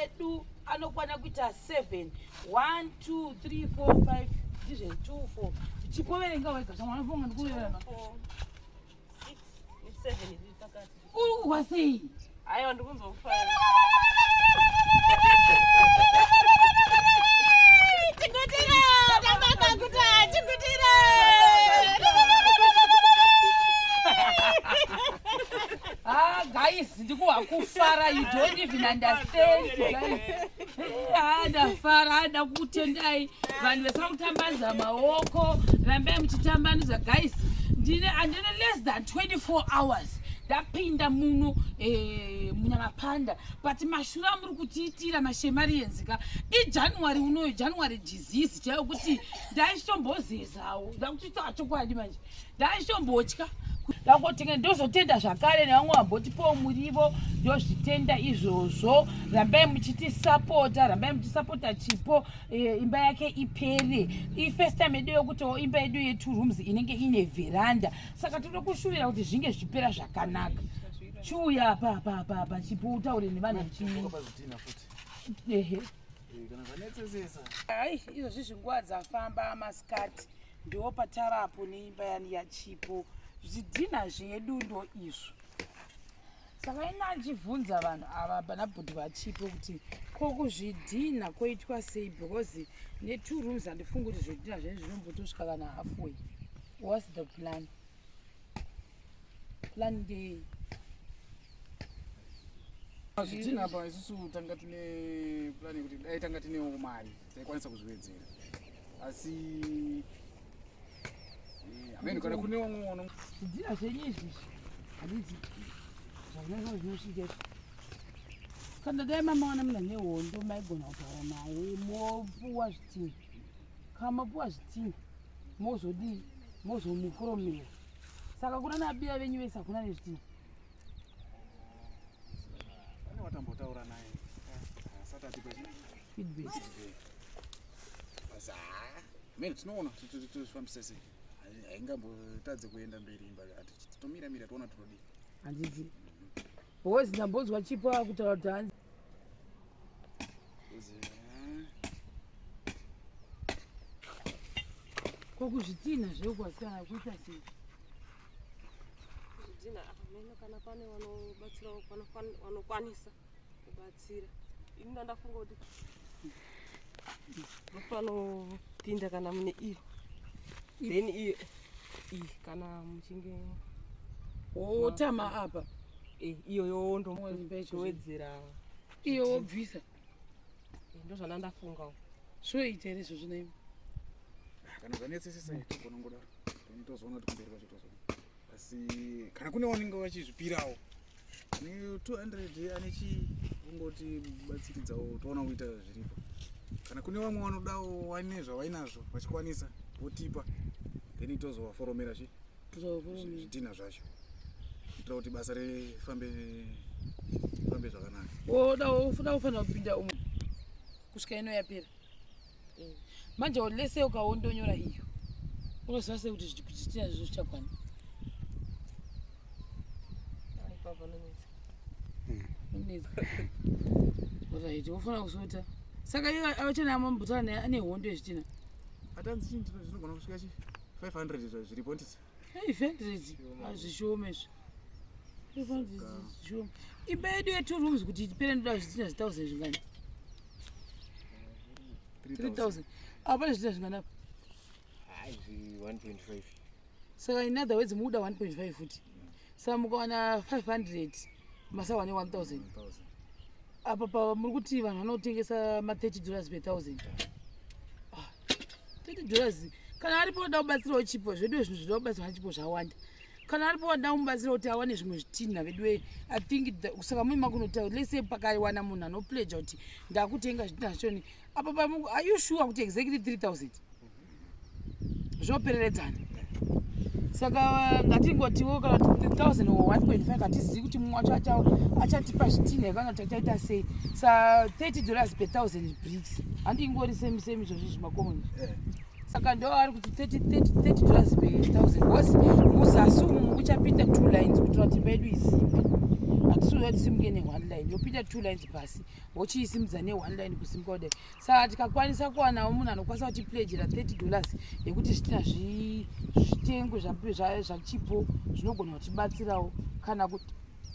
edu anokwana kuita 7. 1 2 3 4 5 ndizve 2 4 chipo verenga wega zvamwanafunga ndikuverana 6 7 iri pakati. uri kuhwa sei? Aiwa ndikunzokufara. Chingutira tamakakuta chingutira. Guys, ndikuhwa kufara, you don't even understand guys. Ndafara ndakutendai vanhu vesaka kutambanudza maoko rambai muchitambanudza guys. Handina less than 24 hours ndapinda muno munyamapanda but mashura muri kutiitira mashemari enzika ijanuary unoyo january disease chaiyo kuti ndaishombozezawo ndakutoita chokwadi manje ndaishombotya ndakotenga ndozotenda zvakare nevamwe vambotipawo murivo ndozvitenda izvozvo. Rambai muchitisapota, rambai muchisapota Chipo imba yake ipere. First time yedu yokuti imba yedu ye2 rooms inenge ine veranda, saka tiri kushuvira kuti zvinge zvipera zvakanaka. Chiuya pa Chipo utaure nevanhu vachii. Ehe. Ai izvozvi zvinguva dzafamba masikati ndo patarapo neimba yani yaChipo. Zvidhina zvedu ndo izvo. Saka ina achibvunza vanhu ava vanabhodhi vaChipo kuti kokuzvidhina koitwa sei because ne2 rooms handifungi kuti zvidhina zvenyu zvinombotosvika kana halfway. What's the plan? Plan day. Zvidhina apa isusu tanga tine plan yekuti dai tanga tinewo mari taikwanisa kuzviwedzera asi amene kana kunewo mwono zvidhina zvenyu izvi handiti zvazvinenge zvinosvika. Kana dai mamawana muna nehondo maigona kutaura naye mopuwa zvidhina. Kana mapuwa zvidhina mozodii mozomufuromera. Saka kuna nabiya venyu vese hakuna nezvidhina. pane watambotaura naye asati atipa Feedback. basa amene tinoona tofambisa sei haingambotadze kuenda mberi imba ati tomira toona tinodii. Handiti because ndambonzwa Chipo akutaura kuti hanzi kokuzvidhina zvekuwasiyana kuita sei. Zvidhina amene kana pane vanobatsira vanokwanisa kubatsira. Ini ndandafunga kuti vanopinda kana mune iyo then iyo kana muchinge otama apa iyo yondomwedzera iyo wobvisa ndo zvandandafungawo zvoita here izvo zvinoima kana zvanetsesesa togona ngodaro tozoona kuti kumberi kwacho tozoona asi kana kune vanenge vachizvipirawo ane 200 ane chingoti batsiridzawo toona kuita zviripo. Kana kune vamwe vanodawo vaine zvavainazvo vachikwanisa votipa then tozovaforomera zvidhina zvacho kuitira kuti basa rifambe zvakanaka. unoda kufanira kupinda umwe kusvika ino yapera. Manje lese ukaondonyora iyo unoziva sei kuti zvidhina zvizvo zvichakwana. Right, unofanira kusota. Saka iye avachana amambutana naye ane hondo yezvidhina. Hatanzi chinhu zvinogona kusvika 500 zviripo nditi. 500 hazvishome izvo. 500 zvishome. Imba yedu ye2 rooms kuti ipere ndoda zvidhina 1000 zvingani. 3000. Apa zvidhina zvingani apa? 1.5. Saka in other words muda 1.5 futi. Saka mukawana 500 masawane 1000. Apa pa muri kuti vanhu vanotengesa $30 per 1000. $30 kana aripo da kubatsirawo Chipo zvedu zvinhu zvinobatsira Chipo zvawanda. Kana aripo da kumubatsira kuti awane zvimwe zvidhina vedu I think saka mui makunota lese pakaiwana munhu anopledge kuti ndakutenga zvidhina zvachoni. Apa pa are you sure kuti exactly 3000 zvopereredzana. Saka ngatingotiwo kana 3000 or 1.5 hatizivi kuti mumwe wacho achatipa zvidhina yakanga tataita sei. Sa $30 per 1000 bricks handingori same izvozvo zvimakomoni. Saka ndo ari kuti $30 per 1000 because muzasi umu uchapinda 2 lines kuitira kuti imba yedu isimbe. hatisiuya tisimuke ne1 line yopinda 2 lines pasi wochiisimudza ne1 line kusimuka kudai. Saka tikakwanisa kuwanawo munhu anokwanisa kutipledgera $30 yekuti zvitina zvitengo zvachipo zvinogona kutibatsirawo kana kuti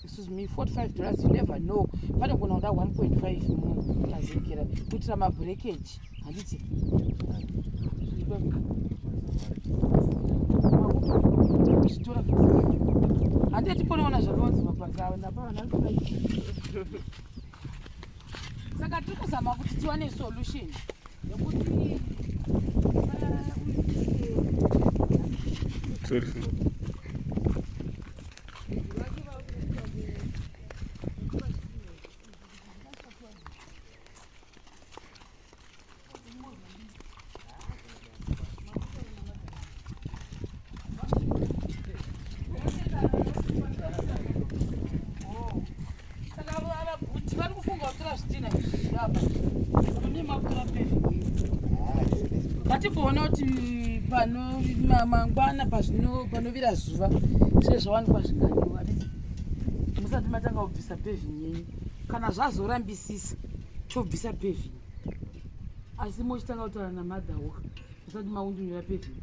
excuse me $45 you never know panogona kuda 1.5 munhu azikira kuitira mabreakage handiti zvitora handiti ponaona zvakaonzi mabhagawa ndapavana saka tiri kuzama kuti tiwane solution yekuti ngatimbona kuti mangwana panovira zuva zvezvawanikwa zvinganiwa musati matanga kubvisa paving yenyu kana zvazorambisisa chobvisa paving asi mochitanga kutaura namadhawo musati maundunira paving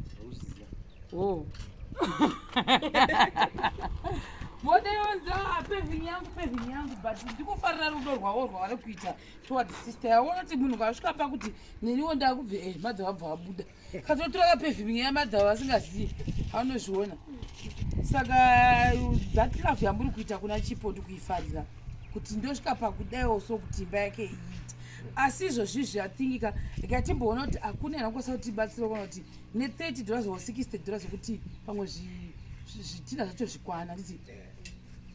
modeonza paving yangu but ndikufarira rudo rwawo rwavari kuita towards sister yaona kuti munhu kasvika pakuti neniwo ndakubve madhawo abva abuda katotora paving yamadhawo asingazivi anozviona. Saka that love yamuri kuita kuna Chipo ndikuifarira kuti ndosvika pakudaiwo so kuti imba yake iite asi izvozvizvi athingika ikatimboona kuti hakuna anokwanisa kutibatsira kana kuti ne$30 or $60 kuti pamwe zvitina zvacho zvikwana nditi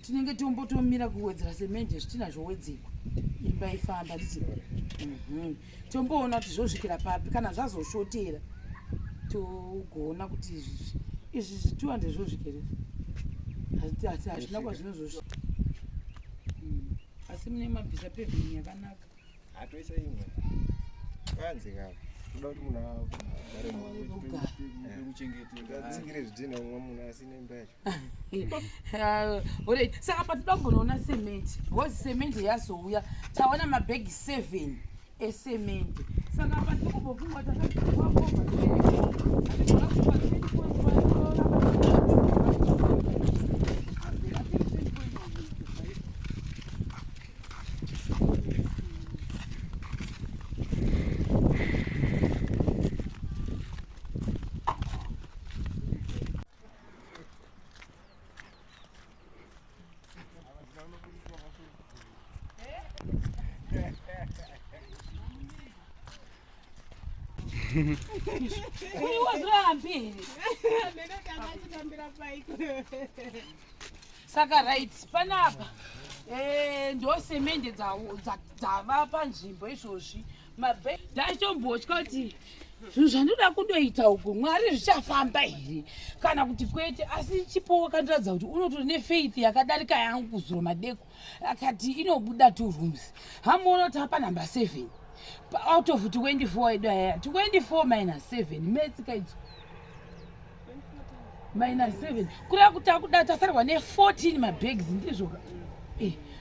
tinenge tombotomira kuwedzera semende zvitina zvowedzekwa imba ifamba nditi tomboona kuti zvosvikira papi kana zvazoshotera togona kuti izvi zvituhande zvosvikere hazvina kwazvinozosvika asi mune mabvisa paving yakanaka hatoisa imwe kanzi kapa kuda kuti munhu agare zvidhina umwe munhu asina imba yacho. Saka patinoda kumbonoona semende because semende yazouya taona mabhegi 7 esemende saka patinokumbofunga saka right panapa ndosemende dzava panzvimbo izvozvi ndachitombotya kuti zvinhu zvandoda kundoita uku Mwari zvichafamba here kana kuti kwete asi Chipo wakandiratidza kuti unotori nefaith yakadarika yangu kuzuro madeko akati inobuda 2 rooms hamuona kuti apa number 7 out of 24 edu aya 24 minus 7 metsika idzo minus 7 kureva kuti akuda tasarigwa ne14 mabags ndizvoka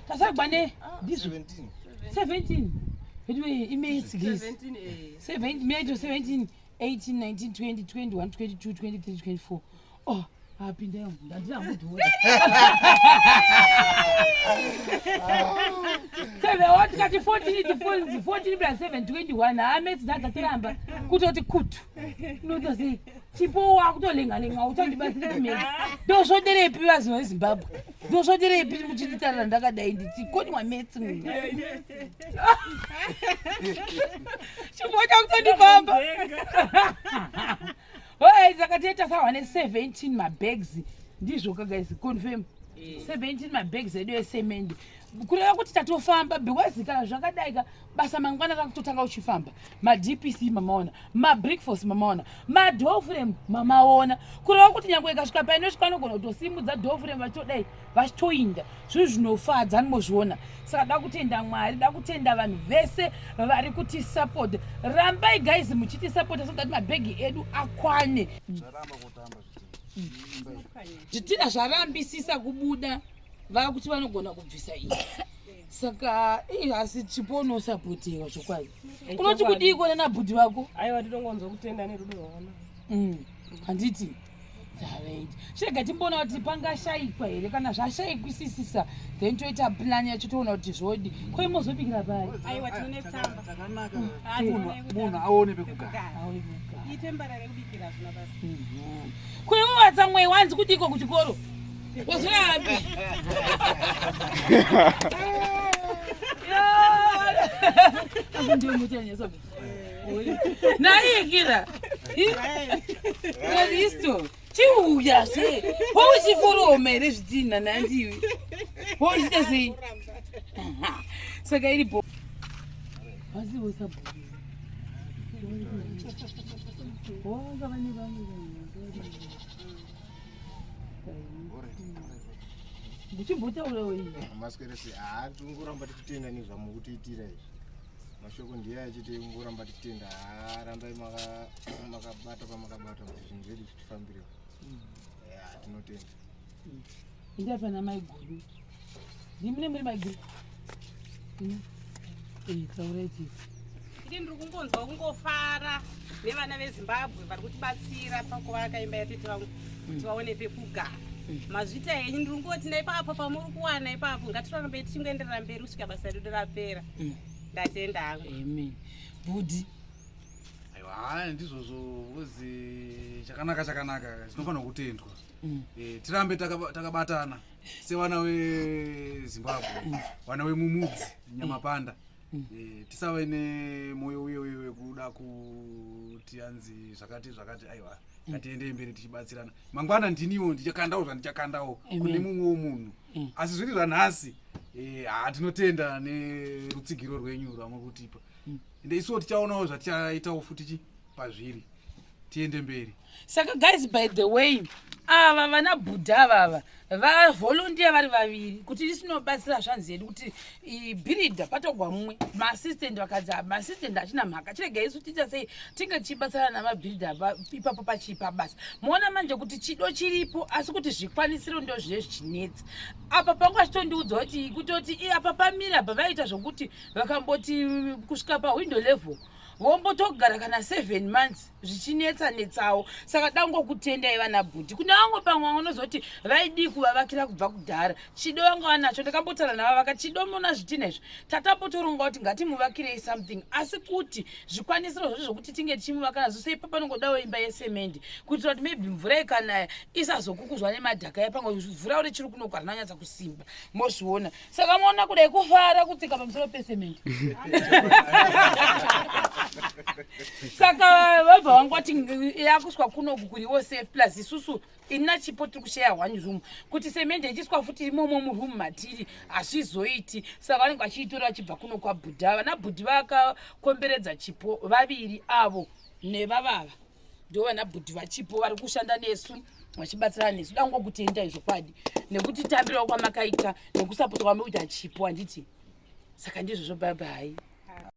tasarigwa ne ndizvo 17 imetse guys 17 meto 17 18 19 20 21 22 23 24 oh apinda yangu ndandira mudhora sebe wati kati 14 plus 7 21 amets dzadzatiramba kutoti kutu unotoziva Chipo wakutolenga uchandibatsira kumeka ndosvoderepi vazi veZimbabwe ndosvoderepi muchititarira ndakadai nditi koni wametsi munhu Chipo chakutondibamba zakateta sawa ne17 mabags ndizvoka guys confirm 17 mabags edu esemende kureva kuti tatofamba because kana zvakadaika basa mangwana rakutotanga uchifamba madpc mamaona mabrickforce mamaona madoor frame mamaona kureva kuti nyange ikasvika painosvika anogona kutosimudza door frame vachidai vachitoinda zvinhu zvinofadza animozviona saka da kutenda Mwari da kutenda vanhu vese vari kutisapota rambai guys muchitisapota so that mabhegi edu akwane zvitina zvarambisisa kubuda vakuti vanogona kubvisa iyi saka asi Chipo unosapotewa chokwadi unoti kudii kuona nabhudhi vako aiwa titongonzwa kutenda nerudo rwawana handiti shega timboona kuti pangashayikwa here kana zvashayikwisisisa then toita plani yacho toona kuti zvodi koimozobikira pari aiwa tinonetsamba takanaka munhu aone pekugara itembara rekubikira zvina basi kuiwatsa mweya wanzi kudiko kuchikoro wazoyambi ndimutenyeso naikira risto chiuya se wauchiforomere zvitina nandiwi wauchita sei saka iripo basi wosabhuri wanga vane vanhu muchimbotaura wei masweresi tongoramba tichitenda nezvamukutiitira izvi mashoko ndiye achiti ngoramba tichitenda rambai makabata pamakabata kuti zvinhu zvedu zvitifambire tinotenda indapana maiguru ndimune muri maiguru taurai chii iri ndiri kungonzwa kungofara nevana vezimbabwe vari kutibatsira pakuvaka imba yatete vangu kuti vaone pekugara mazvita henyu ndiri kungoti naipapo pamuri kuwana ipapo ngatirambe tichingoenderera mberi kusvika basa redu rapera ndatenda hangu amen budi aiwa ndizvozvo uzi chakanaka zinofanira kutendwa tirambe takabatana sevana vezimbabwe vana vemumudzi nyamapanda tisave nemoyo uye wekuda kuti anzi zvakati aiwa ngatiendei mberi tichibatsirana mangwana ndiniwo ndichakandawo zvandichakandawo kune mumwewo munhu asi zviri zvanhasi tinotenda nerutsigiro rwenyu rwamuri kutipa ende isuwo tichaonawo zvatichaitawo futi pazviri tiende mberi saka guys by the way ava vana budha vava vavolunteer vari vaviri kuti tisinobatsira zvanzi yedu kuti bhiridha patogwa mumwe maassistant vakadzi maassistant achina mhaka chirega isu tiita sei tinge tichibatsirana namabhiridha ipapo pachipa basa muona manje kuti chido chiripo asi kuti zvikwanisiro ndo zvine zvichinetsa apa pangu achitondiudza kuti kutoti apa pamira apa vaita zvokuti vakamboti kusvika pawindo level vombotogara kana 7 months zvichinetsanetsawo saka dangokutendai vana bhudhi kune vamwe pamwe vanozoti vaidi kuvavakira kubva kudhara chido vanga vanacho ndakambotara navavaka chido mona zvitina izvo tatapotoronga kuti ngatimuvakirei something asi kuti zvikwanisiro zvo zvokuti tinge tichimuvaka nazo sei papanongodawo imba yesemende kuitira kuti maybe mvura ikanaya isazokukuzwa nemadhaka yapamwe mvura uri chiri kunogara nanyatsa kusimba mozviona saka moona kudai kufara kutsika pamusoro pesemende saka vabva vangoti yakuswa kunoku kuriwo safe plus isusu ina Chipo tiri kushare 1 room kuti semende ichiswa futi imomo muroom matiri hazvizoiti saka vanenge vachiitora vachibva kuno kwabhudha vana bhudhi vakakomberedza Chipo vaviri avo nevavava ndo vana bhudhi vaChipo vari kushanda nesu vachibatsirana nesu dangokutenda izvo kwadi nekuti tambirawo kwamakaita nekusapota kwamekuita Chipo handiti saka ndizvozvo bye bye